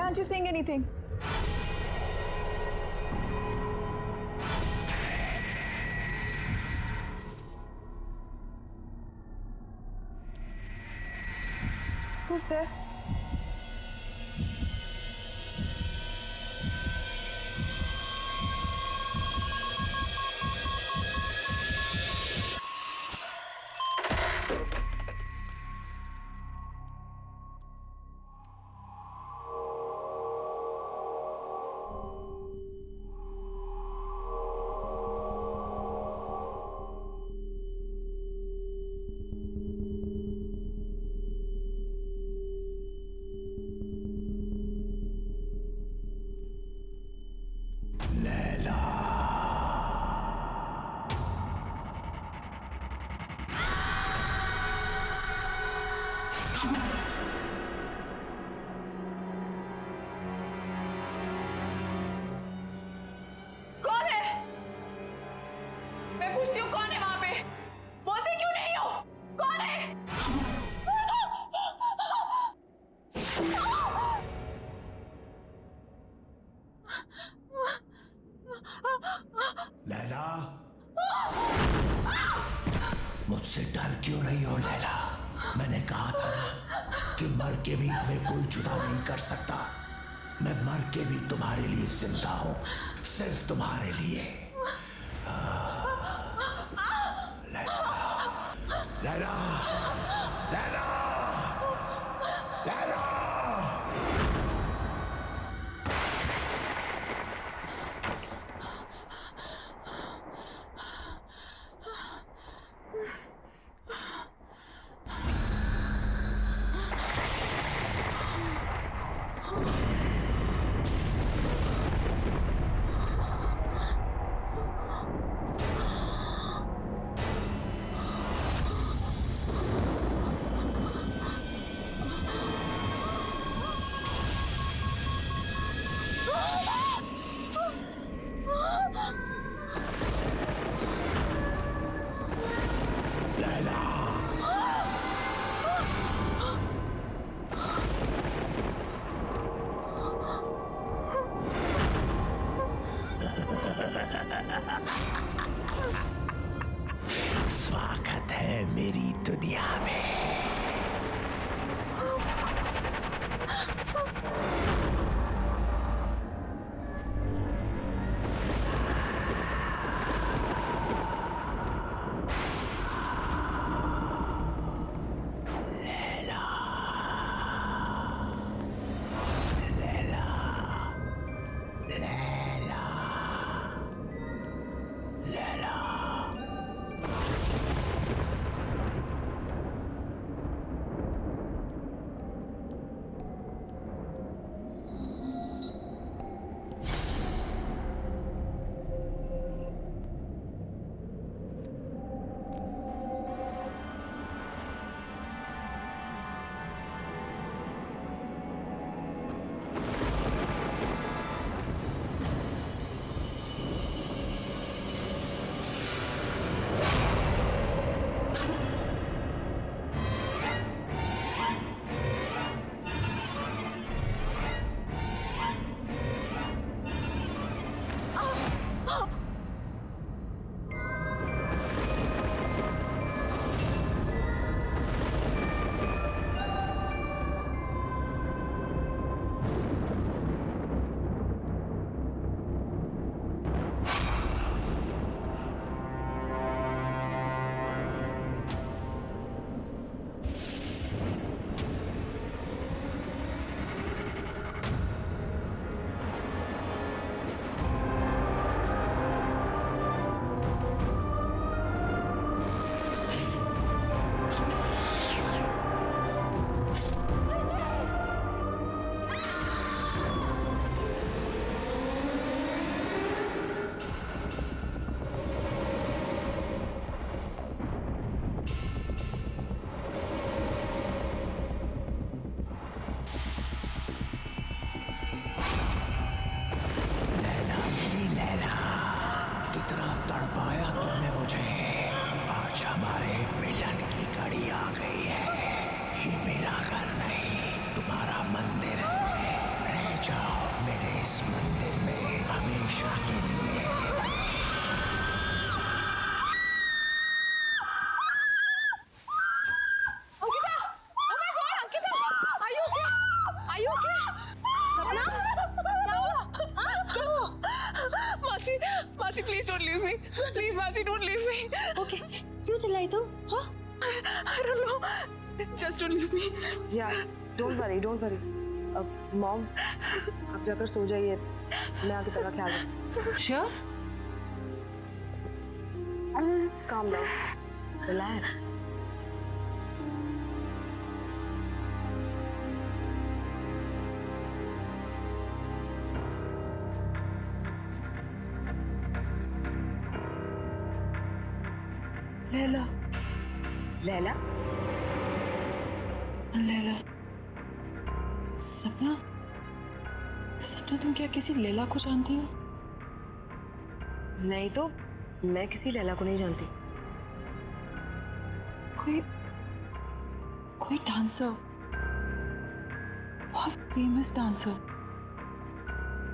aren't you saying anything? Who's there? पूछती हूँ कौन है वहां पे? बोलते क्यों नहीं हो? कौन है? लैला, मुझसे डर क्यों रही हो लैला? मैंने कहा था ना कि मर के भी हमें कोई जुदा नहीं कर सकता। मैं मर के भी तुम्हारे लिए जिंदा हूं, सिर्फ तुम्हारे लिए। लैला, लैला, लैला, लैला। स्वागत है मेरी दुनिया में। leave me. Please, Masi, don't leave me. Okay क्यों चिल्लाई तुम? हाँ I don't know. Just don't leave me. यार डोंट वरी अब मॉम आप जाकर सो जाइए, मैं आगे तेरा ख्याल रखती हूँ। Sure? Calm down, relax. Laila, Laila? Laila, सपना, सपना तुम क्या किसी लैला को जानती हो? नहीं तो मैं किसी लैला को नहीं जानती। कोई कोई डांसर, बहुत फेमस डांसर।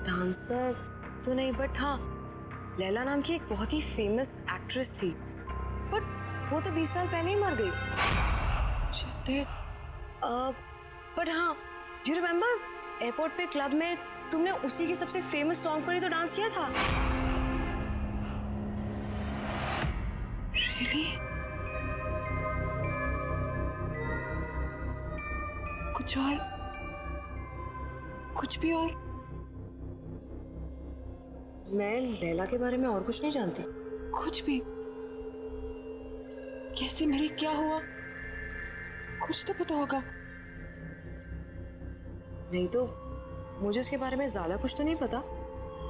डांसर तो नहीं, बट हाँ लैला नाम की एक बहुत ही फेमस एक्ट्रेस थी, बट वो तो 20 साल पहले ही मर गई। She's dead. बट हाँ, यू रिमेम्बर एयरपोर्ट पे क्लब में तुमने उसी के सबसे फेमस सॉन्ग पर ही तो डांस किया था। Really? कुछ और, कुछ भी और? मैं लैला के बारे में और कुछ नहीं जानती। कुछ भी? कैसे मरी, क्या हुआ? कुछ तो पता होगा। नहीं तो मुझे उसके बारे में ज्यादा कुछ तो नहीं पता,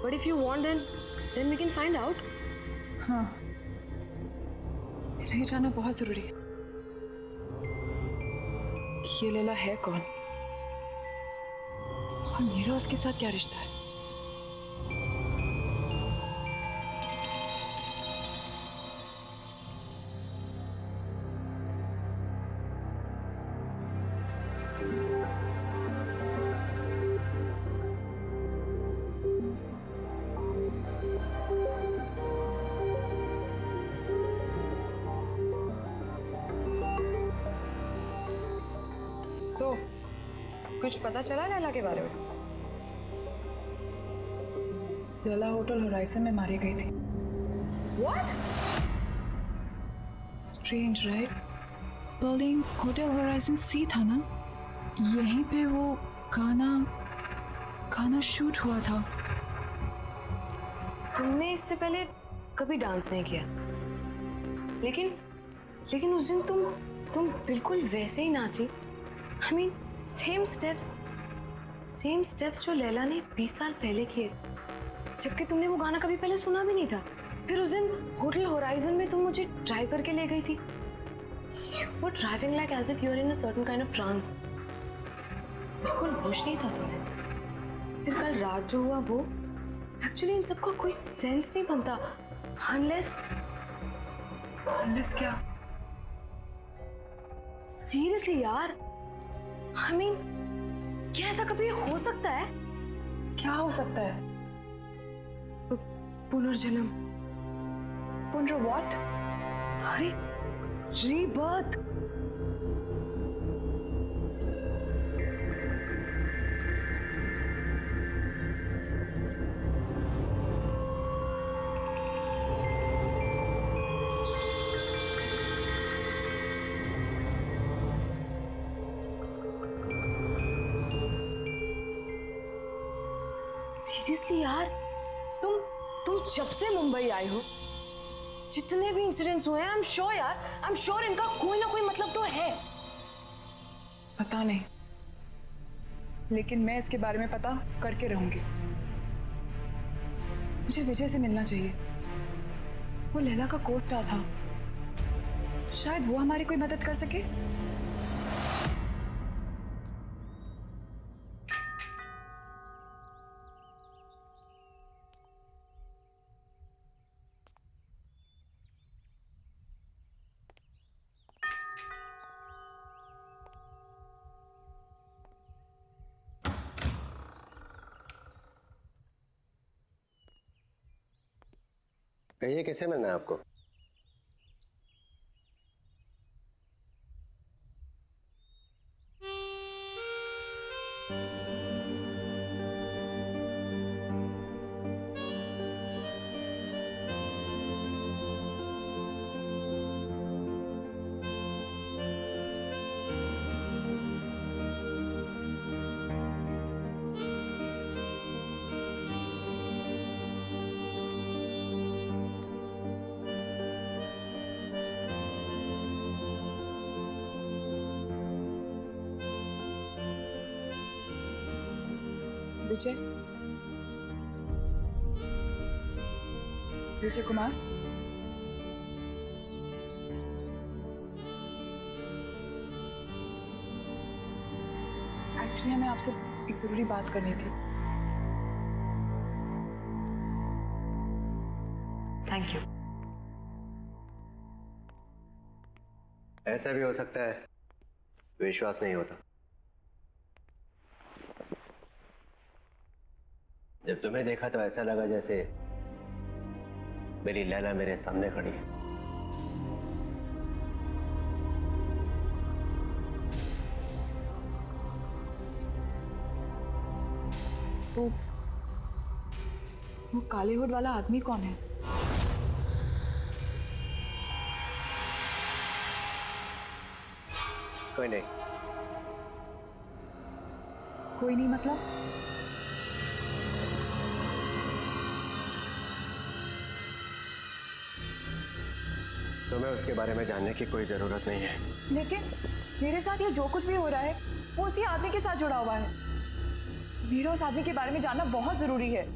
but if you want then we can find out. हाँ, मेरा ये जानना बहुत जरूरी है। ये लैला है कौन और मेरा उसके साथ क्या रिश्ता है? सो कुछ पता चला लैला के बारे में? लैला होटल होराइजन में मारी गई थी। What? Strange right? Building hotel horizon सी था ना, यहीं पे वो गाना शूट हुआ था। तुमने इससे पहले कभी डांस नहीं किया, लेकिन उस दिन तुम बिल्कुल वैसे ही नाची। I mean, सेम स्टेप्स जो लैला ने 20 साल पहले किए, जबकि तुमने वो गाना कभी पहले सुना भी नहीं था। फिर उस दिन होटल होराइजन में तुम मुझे ड्राइव करके ले गई थी। You were driving like as if you were in a certain kind of trance. बिल्कुल होश नहीं था तुम्हें। फिर कल रात जो हुआ वो, एक्चुअली इन सबका कोई सेंस नहीं बनता unless क्या? सीरियसली यार, I mean, क्या ऐसा कभी हो सकता है? क्या हो सकता है? पुनर्जन्म। पुनर व्हाट? अरे रीबर्थ। सीरियसली यार, तुम जब से मुंबई आई हो, जितने भी इंसिडेंट्स हुए हैं, आई एम श्योर इनका कोई ना कोई मतलब तो है। पता नहीं, लेकिन मैं इसके बारे में पता करके रहूंगी। मुझे विजय से मिलना चाहिए। वो लैला का को-स्टार था, शायद वो हमारी कोई मदद कर सके। कहिए किसे मिलना है आपको? विजय, विजय कुमार, एक्चुअली हमें आपसे एक जरूरी बात करनी थी। Thank you. ऐसा भी हो सकता है विश्वास नहीं होता। जब तुम्हें देखा तो ऐसा लगा जैसे मेरी लैला मेरे सामने खड़ी है। वो काले हुड वाला आदमी कौन है? कोई नहीं। कोई नहीं मतलब? तुम्हें उसके बारे में जानने की कोई जरूरत नहीं है। लेकिन मेरे साथ ये जो कुछ भी हो रहा है वो उसी आदमी के साथ जुड़ा हुआ है। मेरा उस आदमी के बारे में जानना बहुत जरूरी है।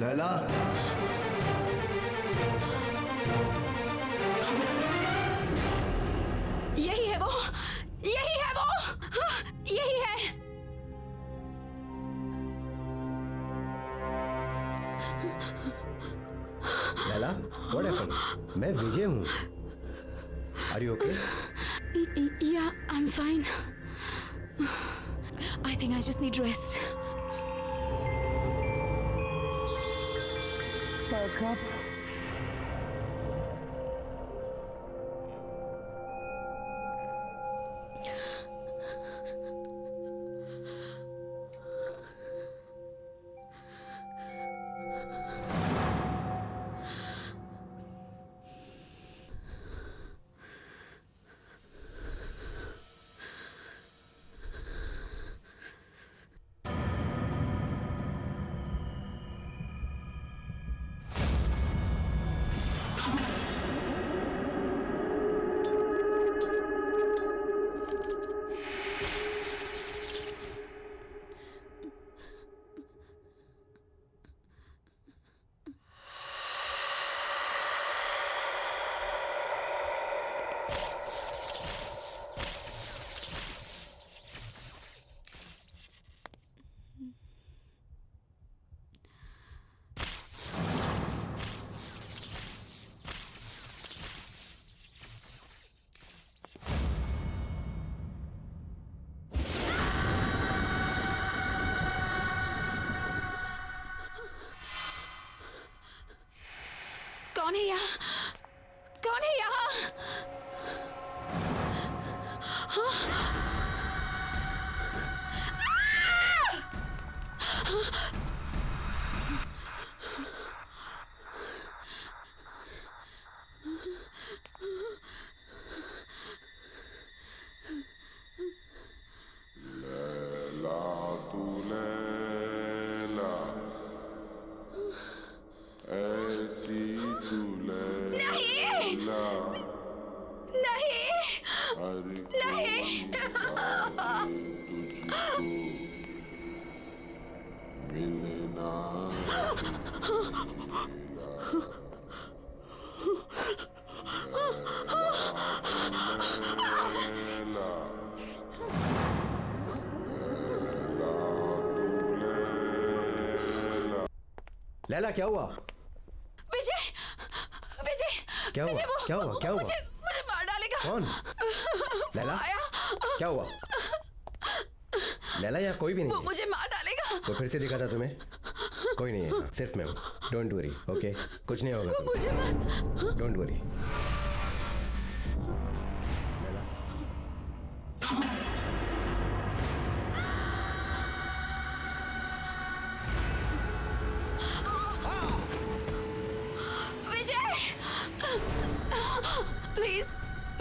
लैला, यही है वो, यही है वो, यही है। Laila, what happened? मैं विजय हूँ। Are you okay? Yeah, I'm fine. I think I just need rest. कौन है यहाँ? कौन है यहाँ? लैला, क्या हुआ? विजय, विजय, क्या हुआ? विजय, क्या हुआ? क्या हुआ? मुझे मार डालेगा। कौन? लैला, आया, क्या हुआ? लैला, यहाँ कोई भी नहीं वो है। मुझे मार डालेगा। वो फिर से दिखा था तुम्हें? कोई नहीं है, सिर्फ मैं हूँ। Don't worry, okay? कुछ नहीं होगा वो तुम्हें। मुझे मार। Don't worry.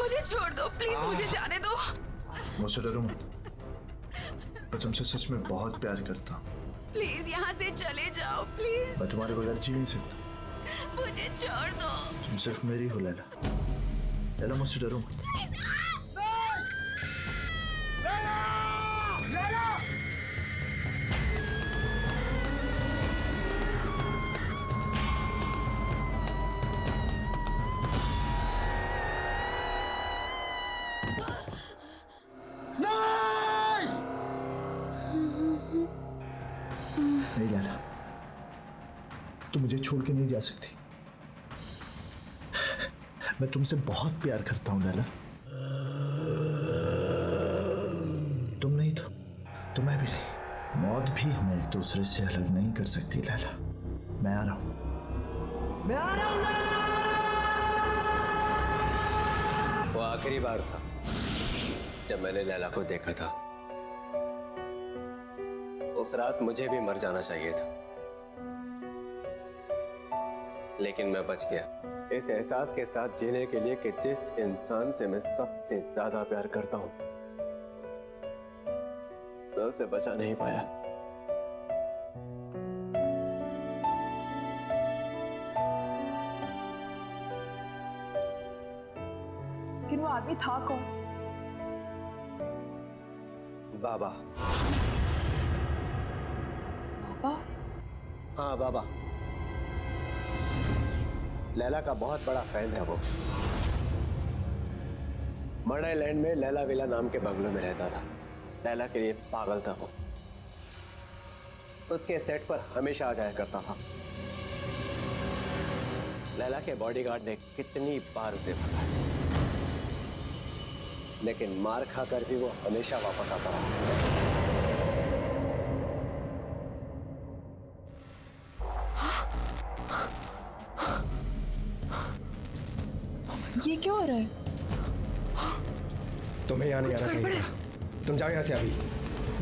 मुझे छोड़ दो प्लीज, मुझे जाने दो। मुझसे डरो मत, मैं तुमसे सच में बहुत प्यार करता हूँ। प्लीज यहाँ से चले जाओ प्लीज, मैं तुम्हारे बगैर जी नहीं सकता। मुझे छोड़ दो। तुम सिर्फ मेरी हो लैला। लैला मुझसे डरो मत। नहीं लैला, तुम मुझे छोड़ के नहीं जा सकती। मैं तुमसे बहुत प्यार करता हूं लैला। तुम नहीं तो मैं भी नहीं। मौत भी हमें एक दूसरे से अलग नहीं कर सकती लैला। मैं आ रहा हूं, मैं आ रहा हूं लैला। वो आखिरी बार था जब मैंने लैला को देखा था। उस रात मुझे भी मर जाना चाहिए था, लेकिन मैं बच गया इस एहसास के साथ जीने के लिए कि जिस इंसान से मैं सबसे ज्यादा प्यार करता हूं, मैं उसे बचा नहीं पाया। लेकिन वो आदमी था कौन? बाबा। पापा? हाँ बाबा। लैला का बहुत बड़ा फैन था वो। मर्डर लैंड में लैला विला नाम के बंगलों में रहता था। लैला के लिए पागल था वो। उसके सेट पर हमेशा आ जाया करता था। लैला के बॉडीगार्ड ने कितनी बार उसे भगाया, लेकिन मार खाकर भी वो हमेशा वापस आता रहा। ये क्या हो रहा है? तुम्हें यहाँ नहीं आना चाहिए था। तुम जाओ यहाँ से अभी,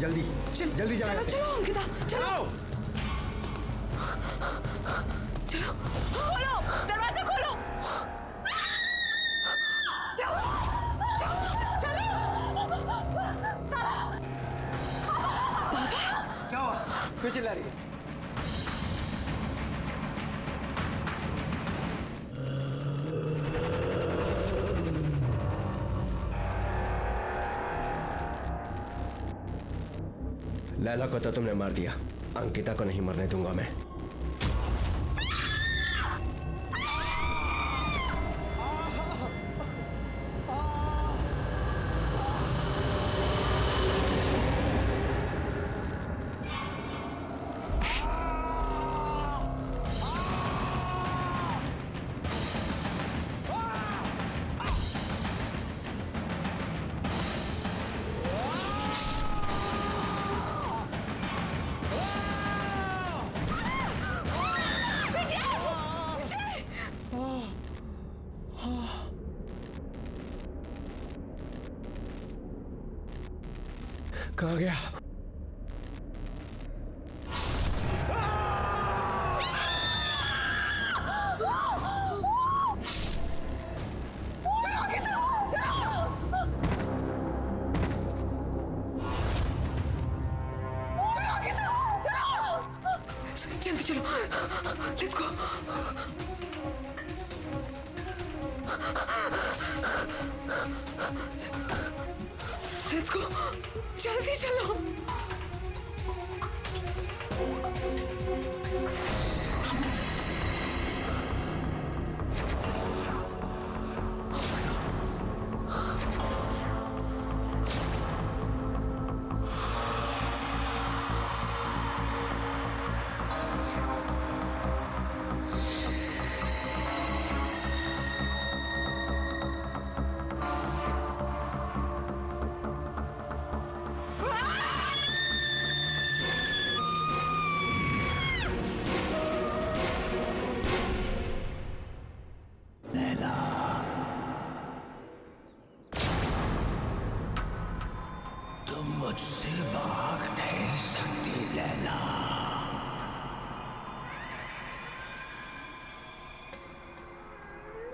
जल्दी जल्दी जाओ यहाँ से। चलो अंकिता, चलो चलो, खोलो दरवाजा, खोलो। क्या हुआ? क्यों चिल्ला रही है? लैला को तो तुमने मार दिया, अंकिता को नहीं मरने दूंगा मैं। कहाँ गया? जल्दी चलो, लेट्स गो। लेट्स गो, जल्दी चलो। तुम मुझसे भाग नहीं सकती लैला।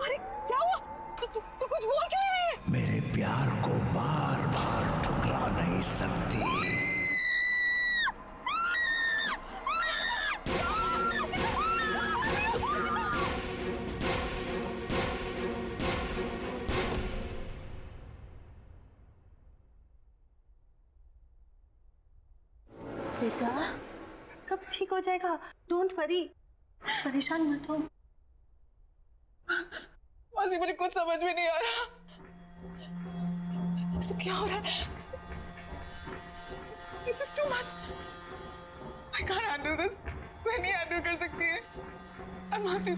अरे क्या हुआ? तू कुछ बोल क्यों नहीं रही है? सकती। बेटा सब ठीक हो जाएगा, डोंट वरी, परेशान मत हो। मासी मुझे कुछ समझ में नहीं आ रहा। इसे क्या हो रहा है? This is too much. I can't handle this. मैं नहीं हैंडल कर सकती है। और मासी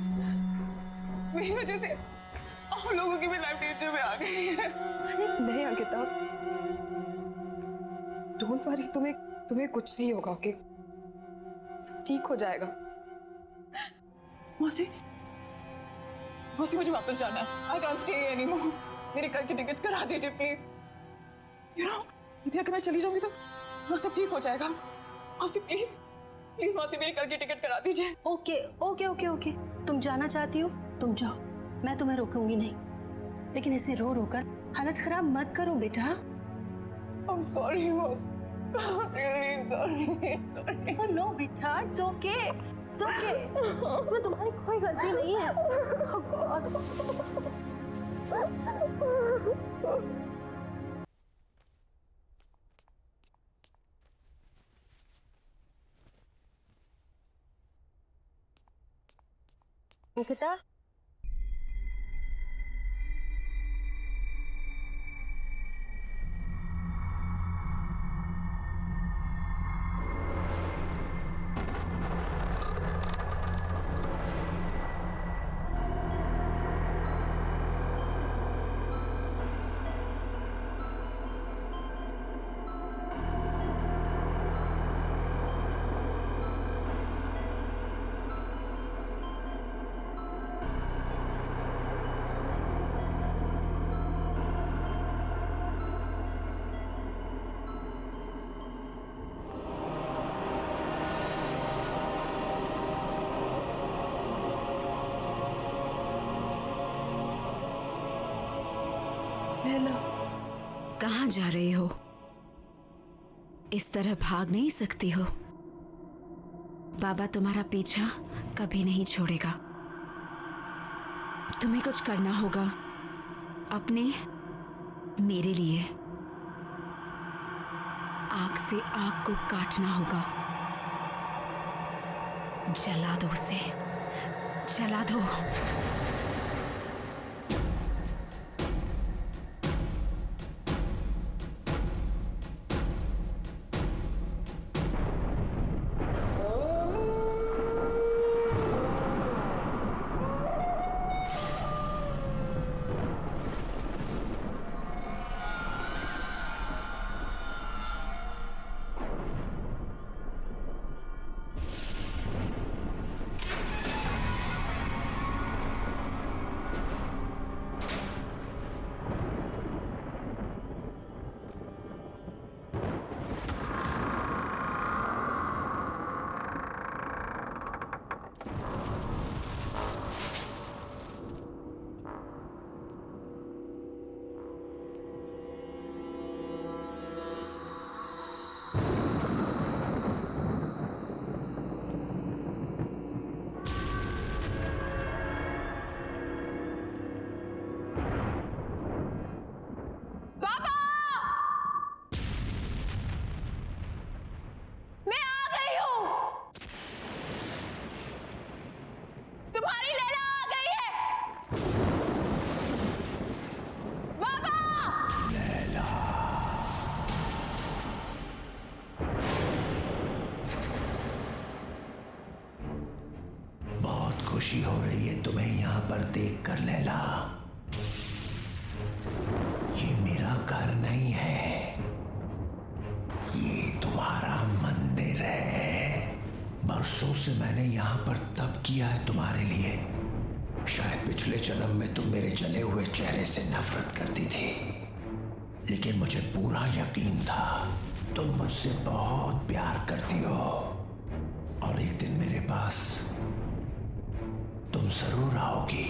मेरी वजह से आप लोगों की भी लाइफ डेंजर में आ गई है। नहीं अंकिता, डोंट वरी, तुम्हें कुछ नहीं होगा, ओके? सब ठीक हो जाएगा। मौसी मुझे वापस जाना है। I can't stay here anymore. मेरे कल की टिकट करा दीजिए प्लीज। You know, यदि अगर मैं चली जाऊंगी तो सब ठीक हो जाएगा। मौसी प्लीज मौसी मेरी कल की टिकट करा दीजिए। ओके ओके ओके ओके, तुम जाना चाहती हो तुम जाओ, मैं तुम्हें रोकूंगी नहीं, लेकिन ऐसे रो रो कर हालत खराब मत करो बेटा। I'm sorry मौसी, really sorry। Oh no बेटा, it's okay, it's okay, इसमें तुम्हारी कोई गलती नहीं है। Oh God। अंकिता, कहाँ जा रही हो? इस तरह भाग नहीं सकती हो। बाबा तुम्हारा पीछा कभी नहीं छोड़ेगा। तुम्हें कुछ करना होगा अपने, मेरे लिए। आग से आग को काटना होगा। जला दो उसे, जला दो। खुशी हो रही है तुम्हें यहाँ पर देखकर लैला। ये मेरा घर नहीं है, ये तुम्हारा मंदिर है। बरसों से मैंने यहाँ पर तप किया है तुम्हारे लिए। शायद पिछले जन्म में तुम मेरे जले हुए चेहरे से नफरत करती थी, लेकिन मुझे पूरा यकीन था तुम मुझसे बहुत प्यार करती हो और एक दिन मेरे पास तुम जरूर आओगी।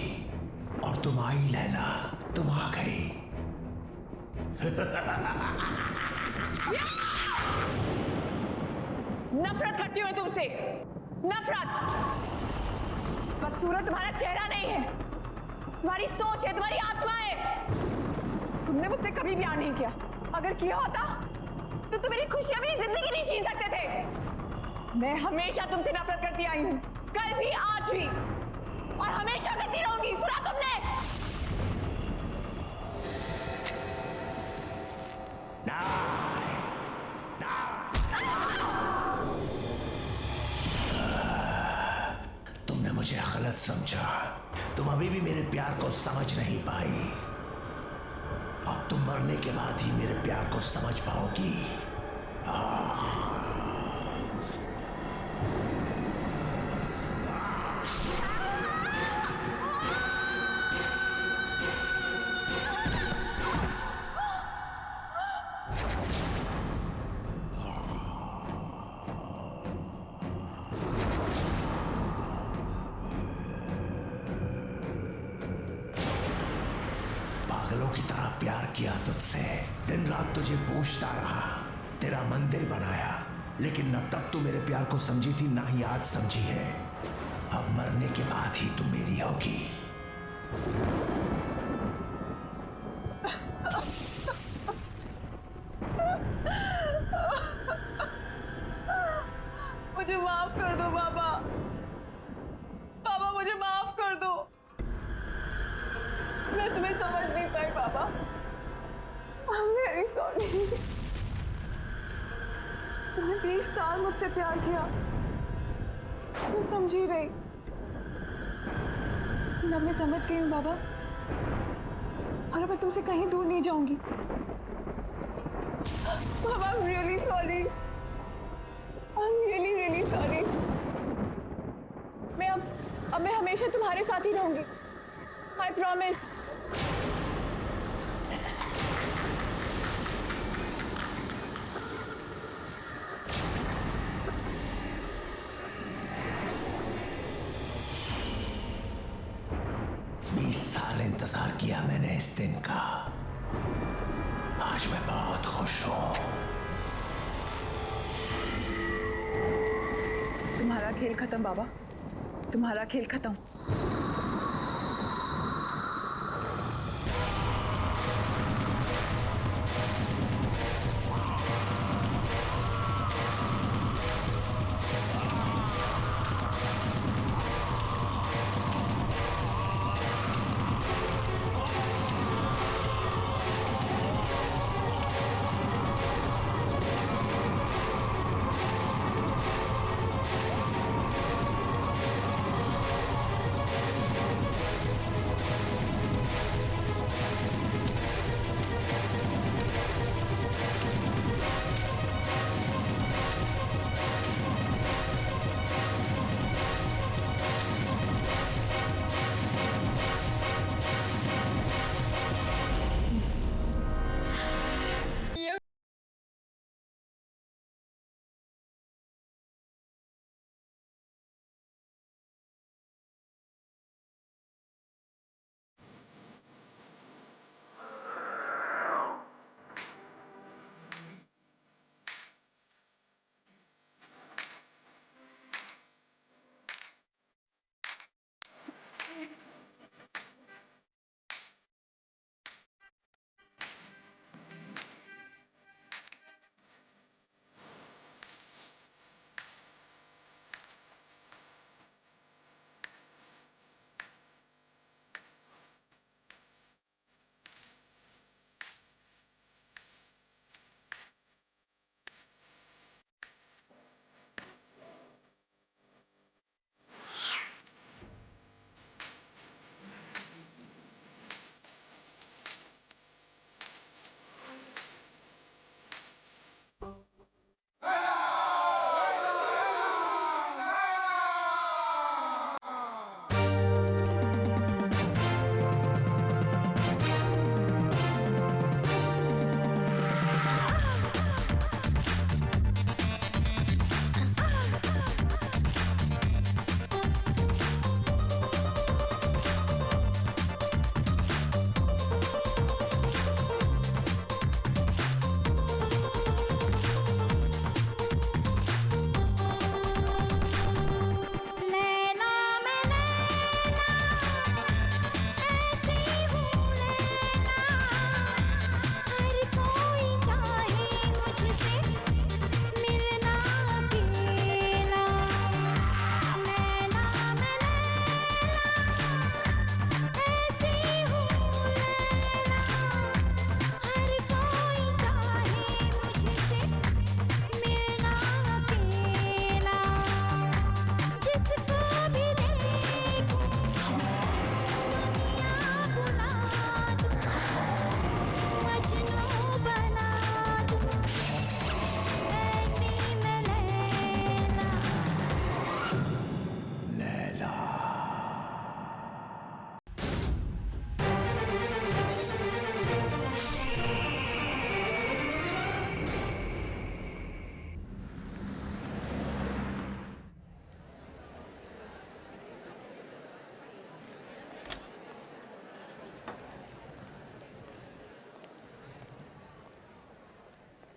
और तुम आई लैला, तुम आ गई। नफरत करती हूँ मैं तुमसे, नफरत। बदसूरत तुम्हारा चेहरा नहीं है, तुम्हारी सोच है, तुम्हारी आत्मा है। तुमने मुझसे कभी प्यार नहीं किया, अगर किया होता तो तुम मेरी खुशियां, मेरी जिंदगी नहीं छीन सकते थे। मैं हमेशा तुमसे नफरत करती आई हूं, कल भी, आज भी, और हमेशा करती रहूंगी। सुना तुमने? तुमने मुझे गलत समझा, तुम अभी भी मेरे प्यार को समझ नहीं पाई। अब तुम मरने के बाद ही मेरे प्यार को समझ पाओगी। पागलों की तरह प्यार किया तुझसे, दिन रात तुझे पूछता रहा, तेरा मंदिर बनाया, लेकिन न तब तू मेरे प्यार को समझी थी, ना ही आज समझी है। अब मरने के बाद ही तू मेरी होगी। मुझे माफ कर दो बाबा, बाबा मुझे माफ कर दो। मैं तुम्हें समझ नहीं पाई बाबा, I'm very sorry। तुमने 20 साल मुझसे प्यार किया, मैं समझी नहीं। अब मैं समझ गई हूँ बाबा, और अब मैं तुमसे कहीं दूर नहीं जाऊंगी। बाबा I'm really sorry, I'm really really sorry। अब मैं हमेशा तुम्हारे साथ ही रहूंगी, I promise। साल इंतजार किया मैंने इस दिन का, आज मैं बहुत खुश हूं। तुम्हारा खेल खत्म बाबा, तुम्हारा खेल खत्म।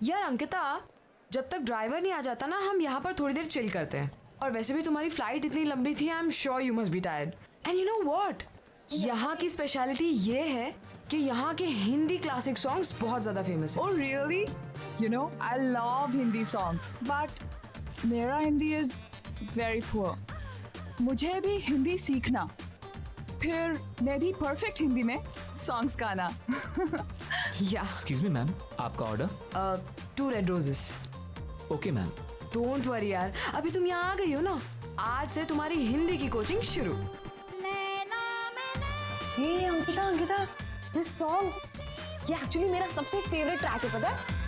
यार अंकिता, जब तक ड्राइवर नहीं आ जाता ना, हम यहाँ पर थोड़ी देर चिल करते हैं। और वैसे भी तुम्हारी फ्लाइट इतनी लंबी थी, I am sure you must be tired. And you know what, यहाँ की स्पेशलिटी ये है कि यहाँ के हिंदी क्लासिक सॉन्ग्स बहुत ज़्यादा फेमस है। Oh really? You know, I love Hindi songs, but मेरा हिंदी is very poor. मुझे भी हिंदी सीखना, फिर मैं भी परफेक्ट हिंदी में सॉन्ग्स गाना। या एक्सक्यूज मी मैम, आपका order? 2 red roses. Okay ma'am. Don't worry यार, अभी तुम यहाँ आ गई हो ना, आज से तुम्हारी हिंदी की कोचिंग शुरू। हे अंकिता, अंकिता, दिस सॉन्ग ये एक्चुअली मेरा सबसे फेवरेट ट्रैक है, पता है?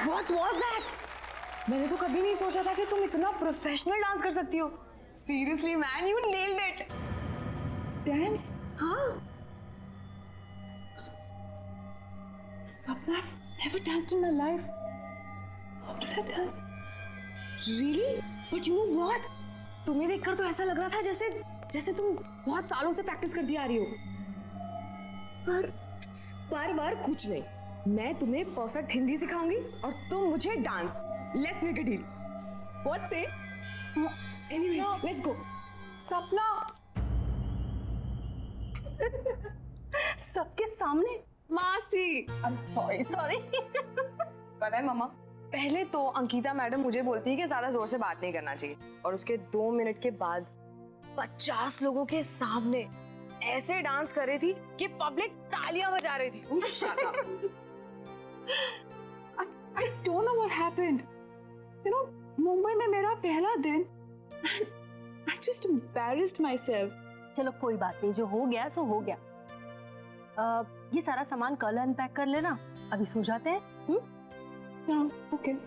What was that? मैंने तो कभी नहीं सोचा था कि तुम इतना प्रोफेशनल डांस कर सकती हो। Seriously man, you nailed it. Dance? हाँ। Sapna, I've never danced in my life. How did I dance? Really? But you know what? तुम्हें देखकर तो ऐसा लग रहा था जैसे तुम बहुत सालों से प्रैक्टिस करती आ रही हो। पर कुछ नहीं, मैं तुम्हें परफेक्ट हिंदी सिखाऊंगी और तुम मुझे dance. Let's make a deal. What say? Anyways, let's go. Sapna, सबके सामने? मासी, I'm sorry. पता है मामा, पहले तो अंकिता मैडम मुझे बोलती है कि ज्यादा जोर से बात नहीं करना चाहिए, और उसके 2 मिनट के बाद 50 लोगों के सामने ऐसे डांस कर रही थी कि पब्लिक तालियां बजा रही थी। Shut up. I don't know what happened. You know, Mumbai में मेरा पहला दिन, I just embarrassed myself. चलो कोई बात नहीं, जो हो गया सो हो गया। ये सारा सामान कल अनपैक कर लेना, अभी सो जाते हैं। Yeah, okay.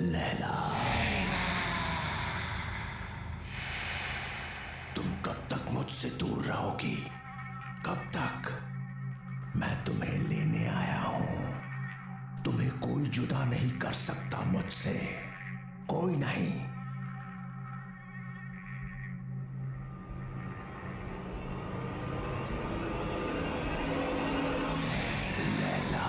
लैला, तुम कब तक मुझसे दूर रहोगी? कब तक? मैं तुम्हें लेने आया हूं। तुम्हें कोई जुदा नहीं कर सकता मुझसे, कोई नहीं। लैला,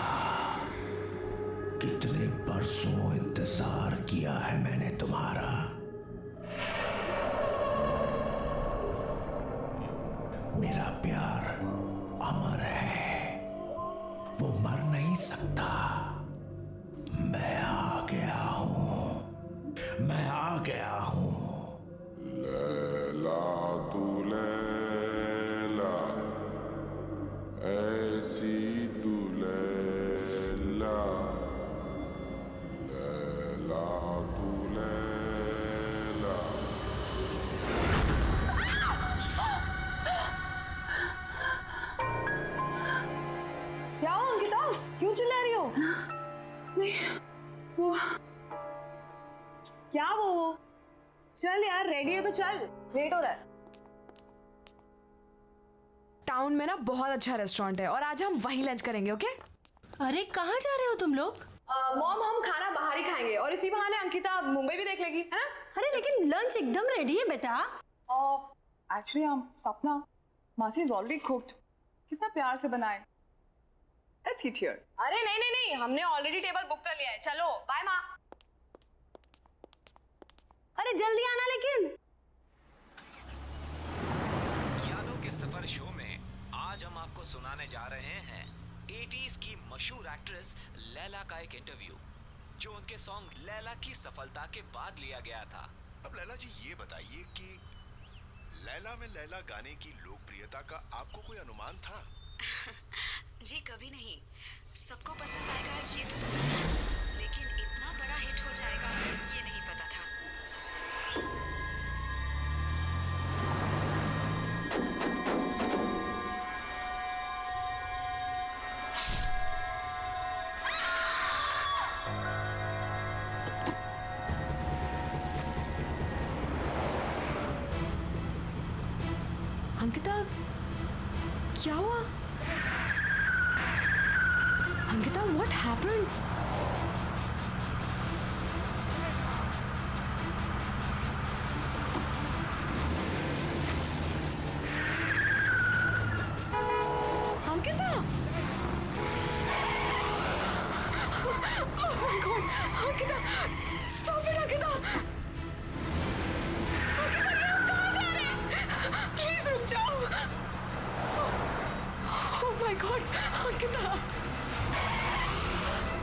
कितने बरसों इंतजार किया है मैंने तुम्हारा। मेरा प्यार अमर है, वो मर नहीं सकता। मैं आ गया हूं, मैं आ गया हूं। लैला तू लैला, ऐसी तू लैला, लैला तू लैला। क्या हो अंकिता, क्यों चिल्ला रही हो? नहीं, वो क्या वो? चल यार, रेडी है तो चल, लेट हो रहा है। टाउन में ना बहुत अच्छा रेस्टोरेंट है और आज हम वहीं लंच करेंगे, ओके? अरे कहाँ जा रहे हो तुम लोग? मॉम, हम खाना बाहर ही खाएंगे और इसी बहाने अंकिता मुंबई भी देख लेगी, है ना? अरे लेकिन लंच एकदम रेडी है बेटा। एक्चुअली हम सपना, मासी इज ऑलरेडी कुक्ड, कितना प्यार से बनाए। Let's eat here. अरे नहीं नहीं नहीं, हमने ऑलरेडी टेबल बुक कर लिया है। चलो बाय माँ। अरे जल्दी आना लेकिन। यादों के सफर शो में आज हम आपको सुनाने जा रहे हैं 80s की मशहूर एक्ट्रेस लैला का एक इंटरव्यू, जो उनके सॉन्ग लैला की सफलता के बाद लिया गया था। अब लैला जी ये बताइए कि लैला में लैला गाने की लोकप्रियता का आपको कोई अनुमान था? जी कभी नहीं। सबको पसंद आएगा ये तो पता था, लेकिन इतना बड़ा हिट हो जाएगा ये नहीं पता था। अंकिता, क्या हुआ? Ankita, what happened?